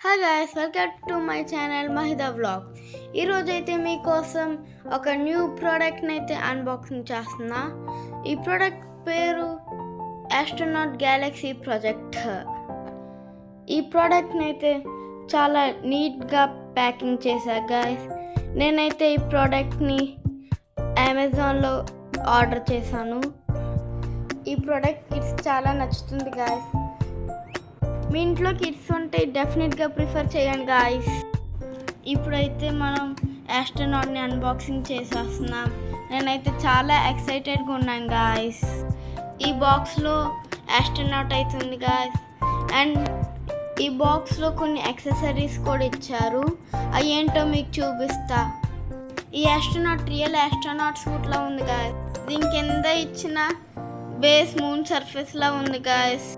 Hi guys, welcome to my channel Mahida vlog. ఈరోజు అయితే మీకోసం ఒక న్యూ ప్రోడక్ట్ని అయితే అన్బాక్సింగ్ చేస్తున్నా. ఈ ప్రోడక్ట్ పేరు ఆస్ట్రోనాట్ గ్యాలక్సీ ప్రొజెక్టర్. ఈ ప్రోడక్ట్ని అయితే చాలా నీట్గా ప్యాకింగ్ చేశా గైస్. నేనైతే ఈ ప్రోడక్ట్ని అమెజాన్లో ఆర్డర్ చేశాను. ఈ ప్రోడక్ట్ కిడ్స్ చాలా నచ్చుతుంది గైస్. మీ ఇంట్లో కిడ్స్ ఉంటే డెఫినెట్గా ప్రిఫర్ చేయండి గాయస్. ఇప్పుడైతే మనం ఆస్ట్రోనాట్ని అన్బాక్సింగ్ చేసేస్తున్నాం. నేనైతే చాలా ఎక్సైటెడ్గా ఉన్నాను గాయస్. ఈ బాక్స్లో ఆస్ట్రోనాట్ అవుతుంది గాయస్. అండ్ ఈ బాక్స్లో కొన్ని యాక్సెసరీస్ కూడా ఇచ్చారు. అవి ఏంటో మీకు చూపిస్తా. ఈ ఆస్ట్రోనాట్ రియల్ ఆస్ట్రోనాట్ సూట్లా ఉంది గాయస్. దీని కింద ఇచ్చిన బేస్ మూన్ సర్ఫేస్లా ఉంది గాయస్.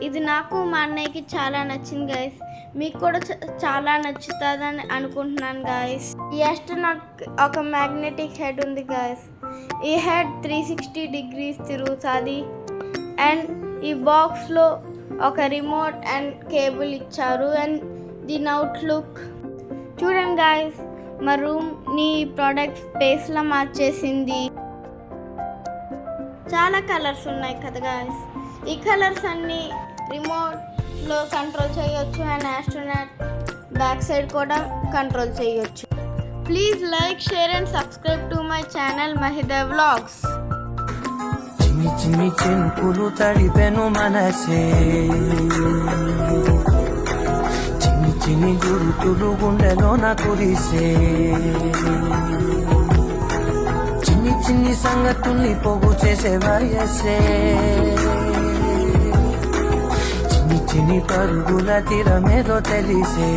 ఇది నాకు మా అన్నయ్యకి చాలా నచ్చింది గైస్. మీకు కూడా చాలా నచ్చుతుందని అనుకుంటున్నాను గైస్. ఈ ఆస్ట్రోనాట్ ఒక మ్యాగ్నెటిక్ హెడ్ ఉంది గైస్. ఈ హెడ్ 360 degrees తిరుగుతుంది. అండ్ ఈ బాక్స్లో ఒక రిమోట్ అండ్ కేబుల్ ఇచ్చారు. అండ్ దీని అవుట్లుక్ చూడండి గైస్. మా రూమ్ని ప్రోడక్ట్ స్పేస్లో మార్చేసింది. చాలా కలర్స్ ఉన్నాయి కదా గైస్. ఈ కలర్స్ అన్నీ రిమోట్లో కంట్రోల్ చేయొచ్చు. అండ్ ఆస్ట్రోనాట్ బ్యాక్ సైడ్ కూడా కంట్రోల్ చేయొచ్చు. Please like, share and subscribe to my channel Mahida vlogs. చిన్ని చిన్ని చెంపులు తడిపెను మనసే, చిన్ని చిన్ని గురుతులు గుండెలోన కురిసే, చిన్ని చిన్ని సంగతుల్ని పోగు చేసే వయసే, చిన్ని చిన్ని పరుగుల తీరమేదో తెలిసే.